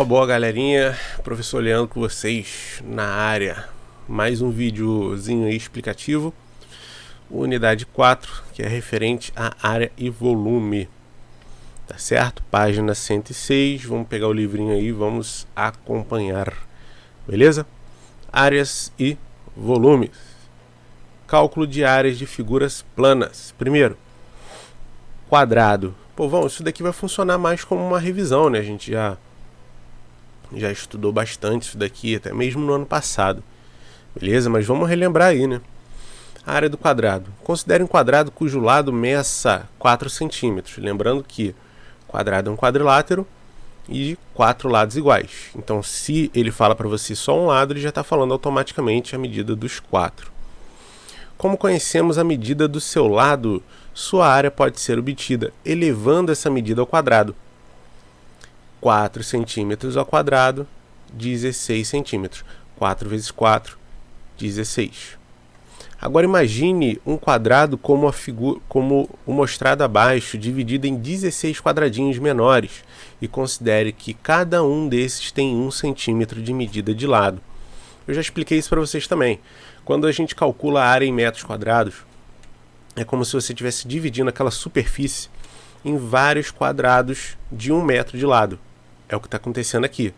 Boa, galerinha. Professor Leandro com vocês na área. Mais um videozinho aí explicativo. Unidade 4, que é referente à área e volume. Tá certo? Página 106. Vamos pegar o livrinho aí e vamos acompanhar. Beleza? Áreas e volumes. Cálculo de áreas de figuras planas. Primeiro, quadrado. Povão, isso daqui vai funcionar mais como uma revisão, né? A gente já estudou bastante isso daqui, até mesmo no ano passado. Beleza? Mas vamos relembrar aí, né? A área do quadrado. Considere um quadrado cujo lado meça 4 centímetros. Lembrando que quadrado é um quadrilátero e 4 lados iguais. Então, se ele fala para você só um lado, ele já está falando automaticamente a medida dos 4. Como conhecemos a medida do seu lado, sua área pode ser obtida elevando essa medida ao quadrado. 4 centímetros ao quadrado, 16 centímetros. 4 vezes 4, 16. Agora imagine um quadrado como o mostrado abaixo, dividido em 16 quadradinhos menores, e considere que cada um desses tem 1 centímetro de medida de lado. Eu já expliquei isso para vocês também. Quando a gente calcula a área em metros quadrados, é como se você estivesse dividindo aquela superfície em vários quadrados de 1 metro de lado. É o que está acontecendo aqui.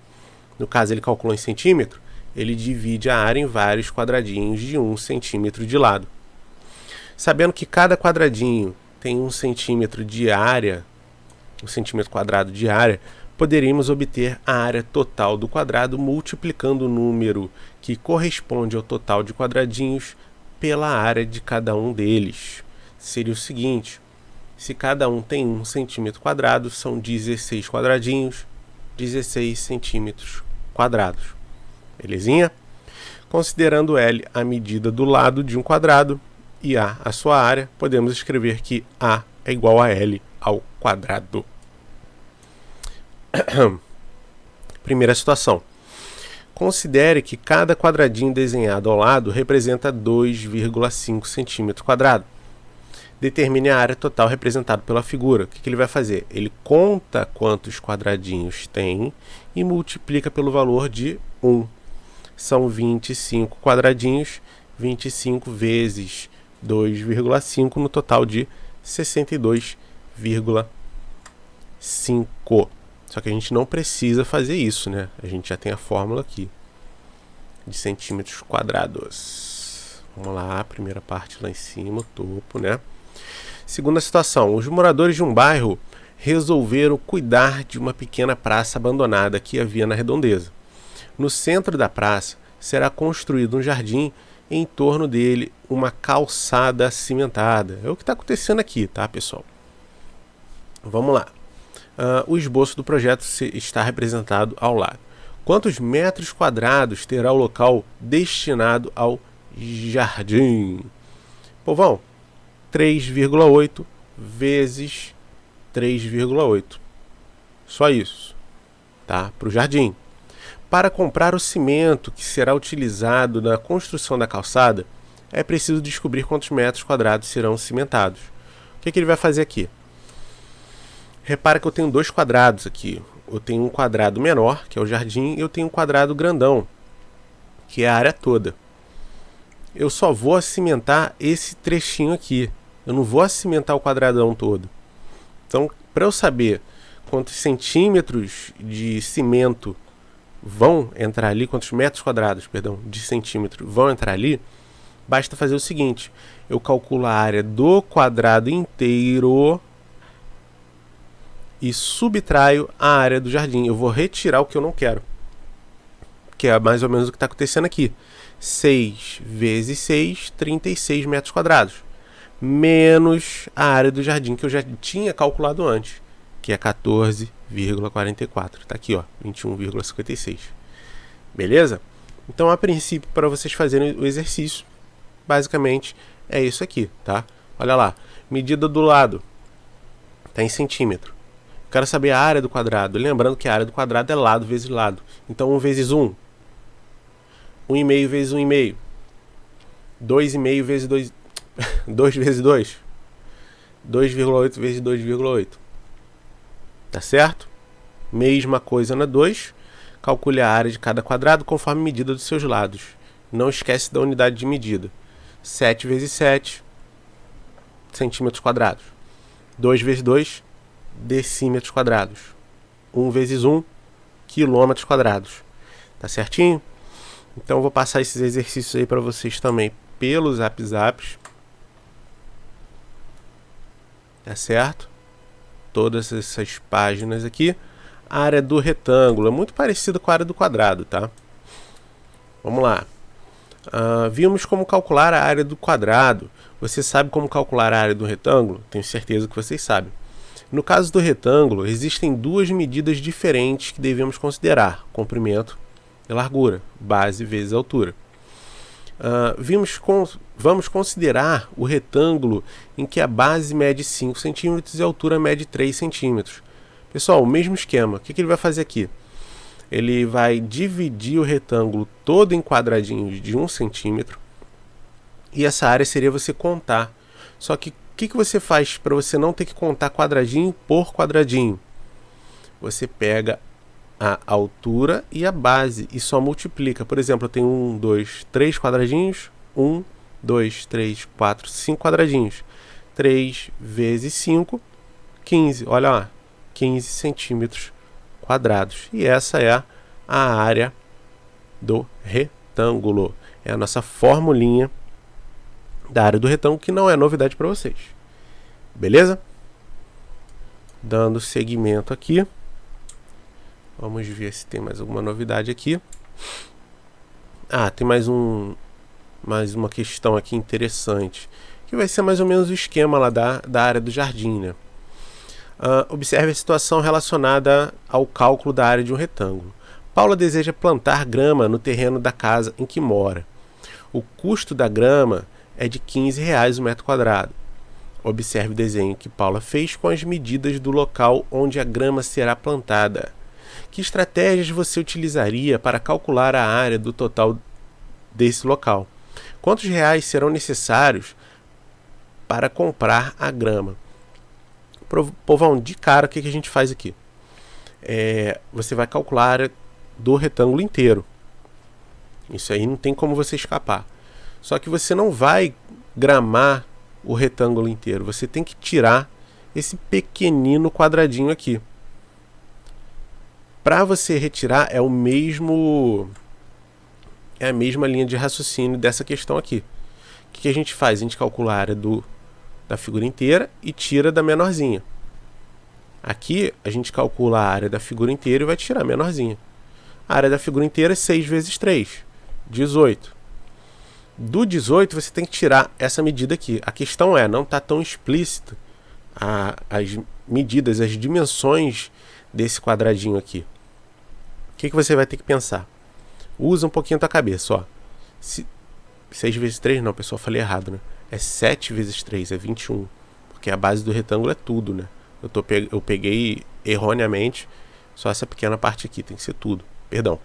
No caso, ele calculou em centímetro, ele divide a área em vários quadradinhos de 1 centímetro de lado. Sabendo que cada quadradinho tem 1 centímetro de área, 1 centímetro quadrado de área, poderíamos obter a área total do quadrado multiplicando o número que corresponde ao total de quadradinhos pela área de cada um deles. Seria o seguinte: se cada um tem 1 centímetro quadrado, são 16 quadradinhos, 16 centímetros quadrados. Belezinha? Considerando L a medida do lado de um quadrado e A a sua área, podemos escrever que A é igual a L ao quadrado. Primeira situação. Considere que cada quadradinho desenhado ao lado representa 2,5 centímetros quadrados. Determine a área total representada pela figura. O que ele vai fazer? Ele conta quantos quadradinhos tem e multiplica pelo valor de 1. São 25 quadradinhos, 25 vezes 2,5 no total de 62,5. Só que a gente não precisa fazer isso, né? A gente já tem a fórmula aqui de centímetros quadrados. Vamos lá, primeira parte lá em cima, o topo, né? Segunda situação, os moradores de um bairro resolveram cuidar de uma pequena praça abandonada que havia na redondeza. No centro da praça será construído um jardim e em torno dele uma calçada cimentada. É o que está acontecendo aqui, tá, pessoal? Vamos lá. O esboço do projeto está representado ao lado. Quantos metros quadrados terá o local destinado ao jardim? Povão, 3,8 vezes 3,8. Só isso, tá? Para o jardim. Para comprar o cimento que será utilizado na construção da calçada, é preciso descobrir quantos metros quadrados serão cimentados. O que ele vai fazer aqui? Repara que eu tenho 2 quadrados aqui. Eu tenho um quadrado menor, que é o jardim, e eu tenho um quadrado grandão, que é a área toda. Eu só vou cimentar esse trechinho aqui. Eu não vou cimentar o quadradão todo. Então, para eu saber quantos centímetros de cimento vão entrar ali, quantos metros quadrados, perdão, de centímetro vão entrar ali, basta fazer o seguinte: eu calculo a área do quadrado inteiro e subtraio a área do jardim. Eu vou retirar o que eu não quero, que é mais ou menos o que está acontecendo aqui. 6 vezes 6, 36 metros quadrados. Menos a área do jardim que eu já tinha calculado antes, que é 14,44. Está aqui, ó, 21,56. Beleza? Então, a princípio, para vocês fazerem o exercício, basicamente é isso aqui, tá? Olha lá, medida do lado está em centímetro. Quero saber a área do quadrado. Lembrando que a área do quadrado é lado vezes lado. Então 1 vezes 1. 1,5 vezes 1,5. 2,5 vezes 2. 2 vezes 2. 2,8 vezes 2,8. Tá certo? Mesma coisa na 2. calcule a área de cada quadrado conforme a medida dos seus lados. Não esquece da unidade de medida. 7 vezes 7 centímetros quadrados. 2 vezes 2 decímetros quadrados. 1 vezes 1 quilômetros quadrados. Tá certinho? Então eu vou passar esses exercícios aí para vocês também pelo Zap. Tá certo? Todas essas páginas aqui. A área do retângulo é muito parecida com a área do quadrado, tá? Vamos lá. Vimos como calcular a área do quadrado. Você sabe como calcular a área do retângulo? Tenho certeza que vocês sabem. No caso do retângulo, existem duas medidas diferentes que devemos considerar: comprimento e largura, base vezes altura. Vamos considerar o retângulo em que a base mede 5 cm e a altura mede 3 cm. Pessoal, o mesmo esquema. O que ele vai fazer aqui? Ele vai dividir o retângulo todo em quadradinhos de 1 cm. E essa área seria você contar. Só que o que você faz para você não ter que contar quadradinho por quadradinho? Você pega a altura e a base e só multiplica. Por exemplo, eu tenho 1, 2, 3 quadradinhos. 1, 2, 3, 4, 5 quadradinhos. 3 vezes 5, 15. Olha lá, 15 centímetros quadrados. E essa é a área do retângulo. É a nossa formulinha da área do retângulo, que não é novidade para vocês. Beleza? Dando seguimento aqui. Vamos ver se tem mais alguma novidade aqui. Tem mais uma questão aqui interessante, que vai ser mais ou menos o esquema lá da área do jardim, né? Observe a situação relacionada ao cálculo da área de um retângulo. Paula deseja plantar grama no terreno da casa em que mora. O custo da grama é de R$15 o metro quadrado. Observe o desenho que Paula fez com as medidas do local onde a grama será plantada. Que estratégias você utilizaria para calcular a área do total desse local? Quantos reais serão necessários para comprar a grama? Povão, de cara, o que a gente faz aqui? Você vai calcular a área do retângulo inteiro. Isso aí não tem como você escapar. Só que você não vai gramar o retângulo inteiro. Você tem que tirar esse pequenino quadradinho aqui. Para você retirar é a mesma linha de raciocínio dessa questão aqui. O que a gente faz? A gente calcula a área da figura inteira e tira da menorzinha. Aqui a gente calcula a área da figura inteira e vai tirar a menorzinha. A área da figura inteira é 6 vezes 3, 18. Do 18 você tem que tirar essa medida aqui. A questão não está tão explícita as medidas, as dimensões desse quadradinho aqui. O que você vai ter que pensar? Usa um pouquinho a tua cabeça, ó. 6 vezes 3 não, pessoal, falei errado, né? É 7 vezes 3, é 21. Porque a base do retângulo é tudo, né? Eu peguei erroneamente só essa pequena parte aqui, tem que ser tudo. Perdão.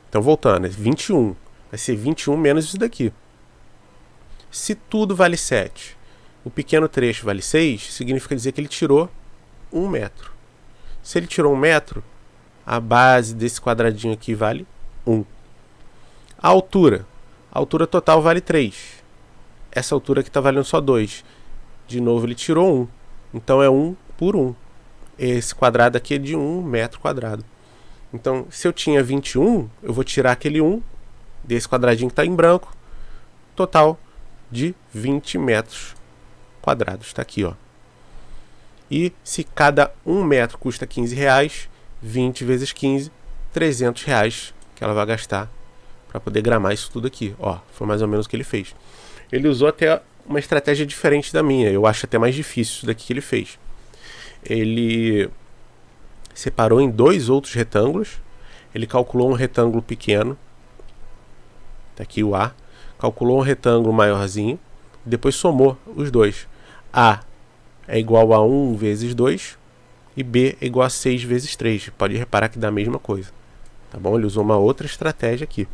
Então, voltando, é 21. Vai ser 21 menos isso daqui. Se tudo vale 7, o pequeno trecho vale 6, significa dizer que ele tirou 1 metro. Se ele tirou 1 metro, a base desse quadradinho aqui vale 1. A altura total vale 3. Essa altura aqui está valendo só 2. De novo ele tirou 1. Então é 1 por 1. Esse quadrado aqui é de 1 metro quadrado. Então, se eu tinha 21, eu vou tirar aquele 1 desse quadradinho que está em branco. Total de 20 metros quadrados. Está aqui, ó. E se cada 1 metro custa R$15, 20 vezes 15, R$300 que ela vai gastar para poder gramar isso tudo aqui. Ó, foi mais ou menos o que ele fez. Ele usou até uma estratégia diferente da minha. Eu acho até mais difícil isso daqui que ele fez. Ele separou em 2 outros retângulos. Ele calculou um retângulo pequeno. Tá aqui o A. Calculou um retângulo maiorzinho. Depois somou os dois. A é igual a 1 vezes 2. E B é igual a 6 vezes 3. Pode reparar que dá a mesma coisa. Tá bom? Ele usou uma outra estratégia aqui.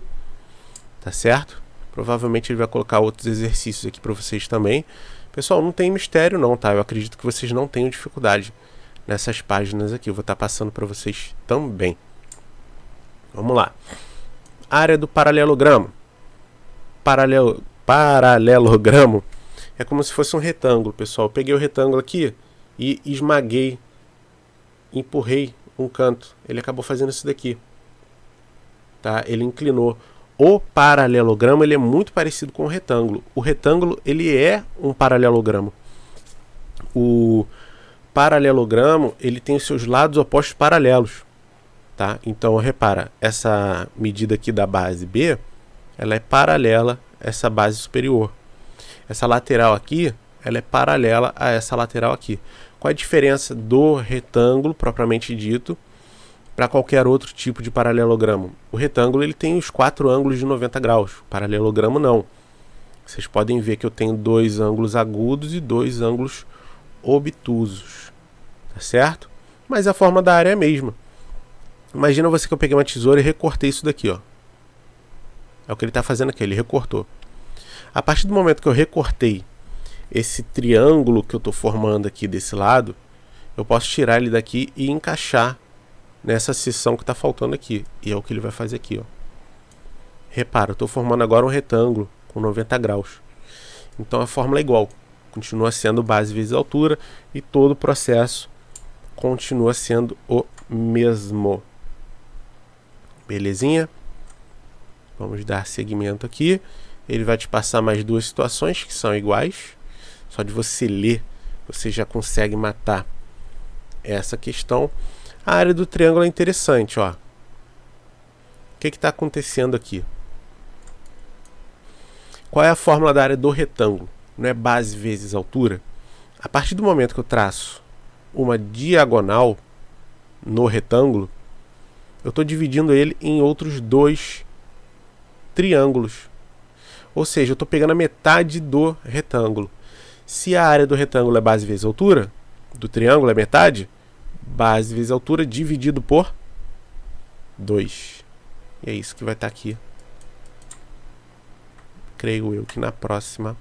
Tá certo? Provavelmente ele vai colocar outros exercícios aqui para vocês também. Pessoal, não tem mistério não, tá? Eu acredito que vocês não tenham dificuldade nessas páginas aqui. Eu vou estar passando para vocês também. Vamos lá. Área do paralelogramo. Paralelogramo é como se fosse um retângulo, pessoal. Eu peguei o retângulo aqui e esmaguei, empurrei um canto. Ele acabou fazendo isso daqui. Tá? Ele inclinou. O paralelogramo ele é muito parecido com o retângulo. O retângulo ele é um paralelogramo. O paralelogramo ele tem os seus lados opostos paralelos. Tá? Então repara, essa medida aqui da base B, ela é paralela a essa base superior. Essa lateral aqui, ela é paralela a essa lateral aqui. Qual é a diferença do retângulo propriamente dito para qualquer outro tipo de paralelogramo? O retângulo ele tem os 4 ângulos de 90 graus. O paralelogramo não. Vocês podem ver que eu tenho 2 ângulos agudos e 2 ângulos obtusos. Tá certo? Mas a forma da área é a mesma. Imagina você que eu peguei uma tesoura e recortei isso daqui, ó. É o que ele está fazendo aqui, ele recortou. A partir do momento que eu recortei esse triângulo que eu estou formando aqui desse lado, eu posso tirar ele daqui e encaixar nessa seção que está faltando aqui. E é o que ele vai fazer aqui, ó. Repara, eu estou formando agora um retângulo com 90 graus. Então a fórmula é igual. Continua sendo base vezes altura e todo o processo continua sendo o mesmo. Belezinha? Vamos dar seguimento aqui. Ele vai te passar mais 2 situações que são iguais. Só de você ler, você já consegue matar essa questão. A área do triângulo é interessante, ó. O que está acontecendo aqui? Qual é a fórmula da área do retângulo? Não é base vezes altura? A partir do momento que eu traço uma diagonal no retângulo, eu estou dividindo ele em outros 2 triângulos. Ou seja, eu estou pegando a metade do retângulo. Se a área do retângulo é base vezes altura, do triângulo é metade, base vezes altura dividido por 2. E é isso que vai estar aqui. Creio eu que na próxima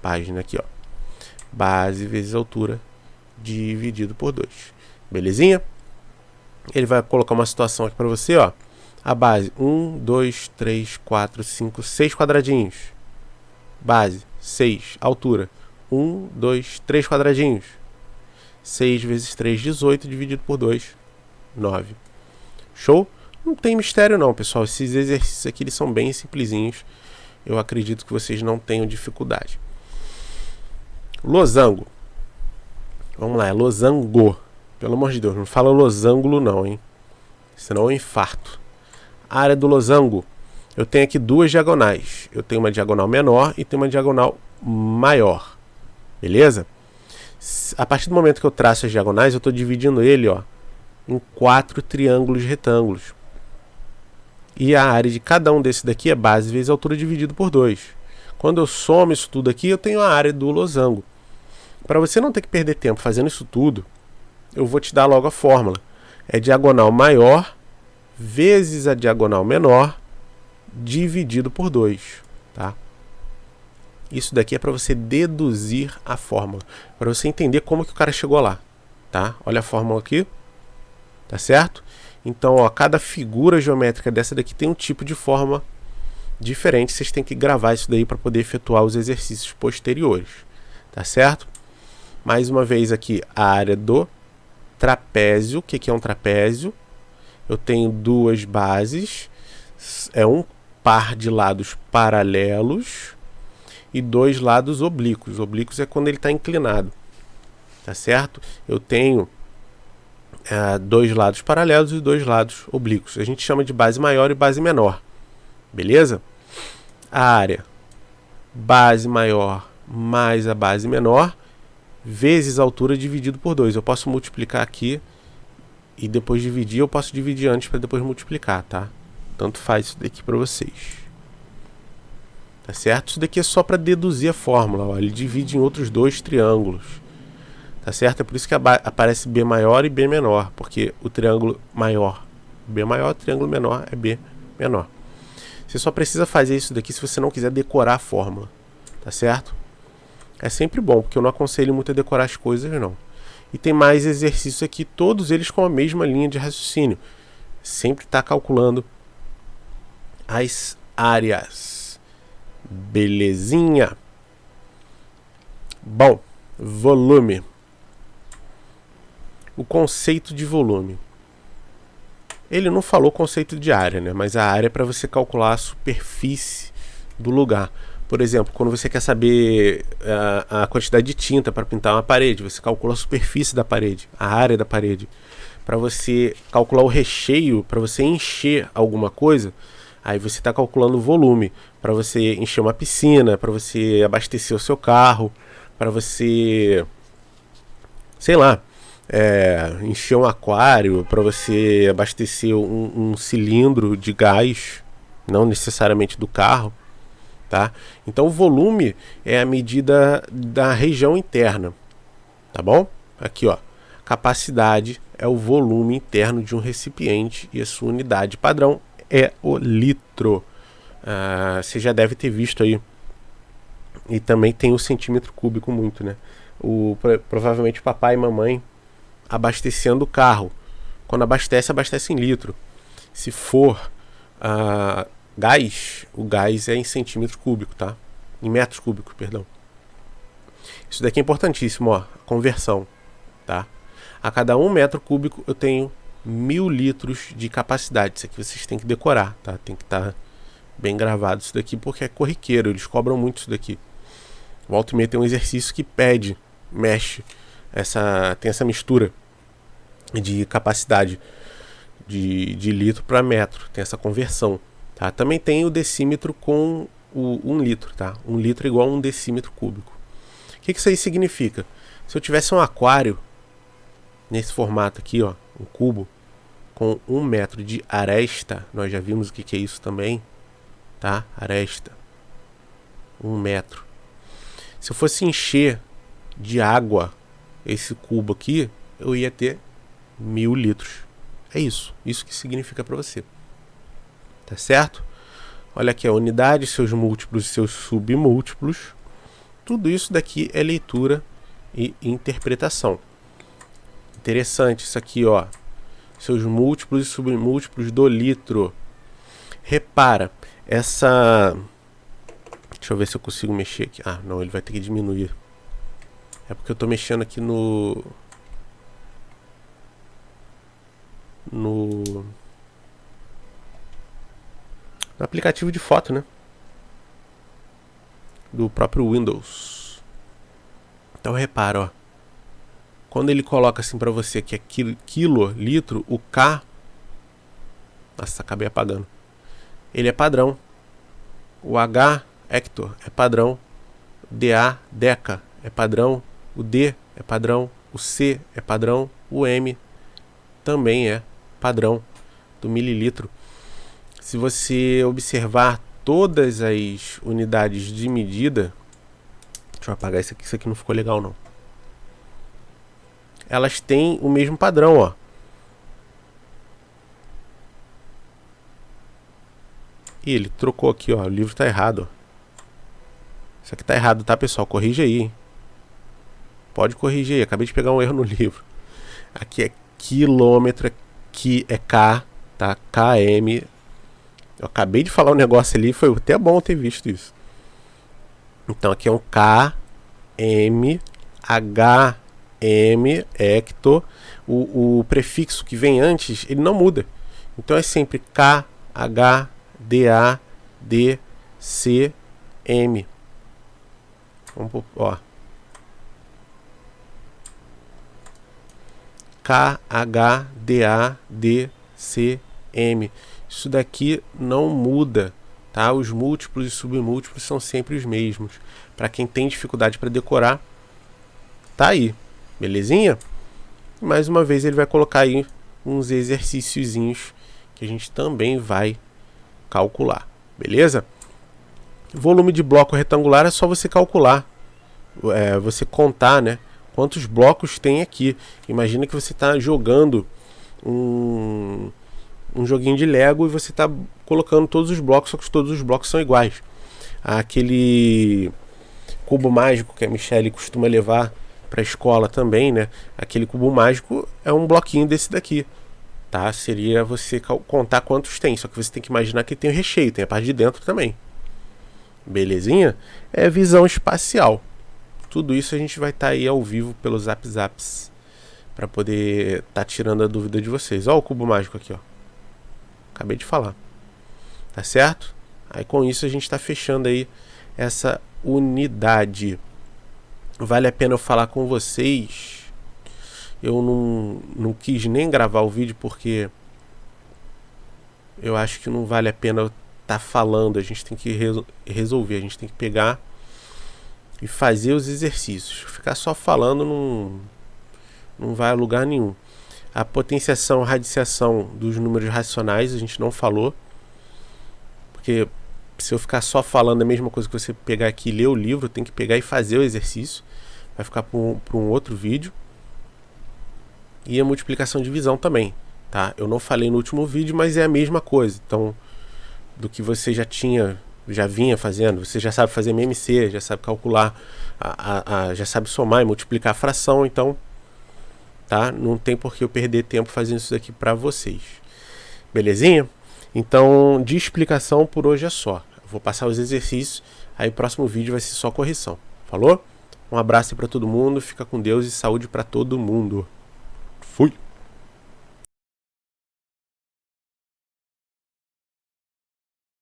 página aqui, ó. Base vezes altura dividido por 2. Belezinha? Ele vai colocar uma situação aqui para você, ó. A base 1, 2, 3, 4, 5, 6 quadradinhos. Base 6, altura 1, 2, 3 quadradinhos. 6 vezes 3, 18, dividido por 2, 9. Show? Não tem mistério não, pessoal. Esses exercícios aqui eles são bem simplesinhos. Eu acredito que vocês não tenham dificuldade. Losango. Vamos lá, é losango. Pelo amor de Deus, não fala losango não, hein? Senão eu infarto. A área do losango. Eu tenho aqui 2 diagonais. Eu tenho uma diagonal menor e tenho uma diagonal maior. Beleza? A partir do momento que eu traço as diagonais, eu estou dividindo ele, ó, em 4 triângulos retângulos. E a área de cada um desse daqui é base vezes altura dividido por 2. Quando eu somo isso tudo aqui, eu tenho a área do losango. Para você não ter que perder tempo fazendo isso tudo, eu vou te dar logo a fórmula. É diagonal maior vezes a diagonal menor dividido por 2. Tá? Isso daqui é para você deduzir a fórmula. Para você entender como que o cara chegou lá. Tá? Olha a fórmula aqui. Tá certo? Então, ó, cada figura geométrica dessa daqui tem um tipo de forma diferente. Vocês têm que gravar isso daí para poder efetuar os exercícios posteriores. Tá certo? Mais uma vez aqui a área do trapézio. O que é um trapézio? Eu tenho 2 bases. É um par de lados paralelos e 2 lados oblíquos. Oblíquos é quando ele está inclinado. Tá certo? Eu tenho 2 lados paralelos e 2 lados oblíquos. A gente chama de base maior e base menor. Beleza? A área base maior mais a base menor vezes a altura dividido por 2. Eu posso multiplicar aqui e depois dividir. Eu posso dividir antes para depois multiplicar, tá? Tanto faz isso daqui para vocês. Tá certo? Isso daqui é só para deduzir a fórmula. Ó. Ele divide em outros 2 triângulos. Tá certo? É por isso que aparece B maior e B menor. Porque o triângulo maior B maior, o triângulo menor é B menor. Você só precisa fazer isso daqui se você não quiser decorar a fórmula. Tá certo? É sempre bom, porque eu não aconselho muito a decorar as coisas, não. E tem mais exercícios aqui, todos eles com a mesma linha de raciocínio. Sempre está calculando as áreas. Belezinha? Bom, volume. O conceito de volume. Ele não falou conceito de área, né? Mas a área é para você calcular a superfície do lugar. Por exemplo, quando você quer saber a quantidade de tinta para pintar uma parede, você calcula a superfície da parede, a área da parede. Para você calcular o recheio, para você encher alguma coisa, aí você está calculando o volume. Para você encher uma piscina, para você abastecer o seu carro, para você, sei lá, encher um aquário, para você abastecer um cilindro de gás, não necessariamente do carro. Tá? Então o volume é a medida da região interna, tá bom? Aqui, ó, capacidade é o volume interno de um recipiente e a sua unidade padrão é o litro. Você já deve ter visto aí. E também tem o centímetro cúbico muito, né? Provavelmente papai e mamãe abastecendo o carro. Quando abastece em litro. Se for gás, o gás é em centímetro cúbico, tá? Em metros cúbicos, perdão. Isso daqui é importantíssimo, ó, conversão, tá? A cada 1 metro cúbico eu tenho 1000 litros de capacidade. Isso aqui vocês têm que decorar, tá? Tem que estar bem gravado isso daqui, porque é corriqueiro, eles cobram muito isso daqui. Volta e meia tem um exercício que mexe, tem essa mistura de capacidade de litro para metro, tem essa conversão. Tá? Também tem o decímetro com o 1 litro, tá? 1 litro é igual a 1 decímetro cúbico. O que isso aí significa? Se eu tivesse um aquário nesse formato aqui, ó, um cubo com 1 metro de aresta, nós já vimos o que é isso também, tá? Aresta, 1 metro. Se eu fosse encher de água esse cubo aqui, eu ia ter 1000 litros. É isso que significa para você. Tá certo? Olha aqui a unidade, seus múltiplos e seus submúltiplos. Tudo isso daqui é leitura e interpretação. Interessante isso aqui, ó. Seus múltiplos e submúltiplos do litro. Repara, essa... Deixa eu ver se eu consigo mexer aqui. Ah, não, ele vai ter que diminuir. É porque eu tô mexendo aqui no aplicativo de foto, né? Do próprio Windows. Então repara, ó. Quando ele coloca assim pra você que é quilo, litro, o K... Nossa, acabei apagando. Ele é padrão. O H, hector, é padrão. O DA, deca, é padrão. O D é padrão. O C é padrão. O M também é padrão do mililitro. Se você observar todas as unidades de medida... Deixa eu apagar isso aqui não ficou legal não. Elas têm o mesmo padrão, ó. E ele trocou aqui, ó. O livro tá errado, ó. Isso aqui tá errado, tá, pessoal? Corrige aí, hein? Pode corrigir aí. Acabei de pegar um erro no livro. Aqui é quilômetro, aqui é K, tá? KM. Eu acabei de falar um negócio ali, foi até bom ter visto isso. Então aqui é um KM, HM, hecto. O prefixo que vem antes, ele não muda. Então é sempre K, H, DA, D, C, M. Vamos pro, ó. K, H, DA, D, C, M. Isso daqui não muda, tá? Os múltiplos e submúltiplos são sempre os mesmos. Para quem tem dificuldade para decorar, tá aí, belezinha? Mais uma vez ele vai colocar aí uns exercíciozinhos que a gente também vai calcular, beleza? Volume de bloco retangular é só você calcular, você contar, né? Quantos blocos tem aqui. Imagina que você está jogando um joguinho de Lego e você está colocando todos os blocos, só que todos os blocos são iguais. Aquele cubo mágico que a Michelle costuma levar para a escola também, né? Aquele cubo mágico é um bloquinho desse daqui. tá? Seria você contar quantos tem, só que você tem que imaginar que tem o recheio, tem a parte de dentro também. Belezinha? É visão espacial. Tudo isso a gente vai estar aí ao vivo pelos Zaps para poder estar tirando a dúvida de vocês. Ó o cubo mágico aqui, ó. Acabei de falar. Tá certo? Aí com isso a gente está fechando aí essa unidade. Vale a pena eu falar com vocês. Eu não quis nem gravar o vídeo porque eu acho que não vale a pena eu estar falando. A gente tem que resolver. A gente tem que pegar e fazer os exercícios. Ficar só falando não vai a lugar nenhum. A potenciação, radiciação dos números racionais a gente não falou. Porque se eu ficar só falando a mesma coisa que você pegar aqui e ler o livro, tem que pegar e fazer o exercício. Vai ficar para um outro vídeo. E a multiplicação de divisão também, tá? Eu não falei no último vídeo, mas é a mesma coisa. Então, do que você já vinha fazendo, você já sabe fazer MMC, já sabe calcular, já sabe somar e multiplicar a fração, então, tá? Não tem por que eu perder tempo fazendo isso aqui para vocês. Belezinha? Então, de explicação por hoje é só. Eu vou passar os exercícios, aí o próximo vídeo vai ser só correção. Falou? Um abraço para todo mundo, fica com Deus e saúde para todo mundo. Fui!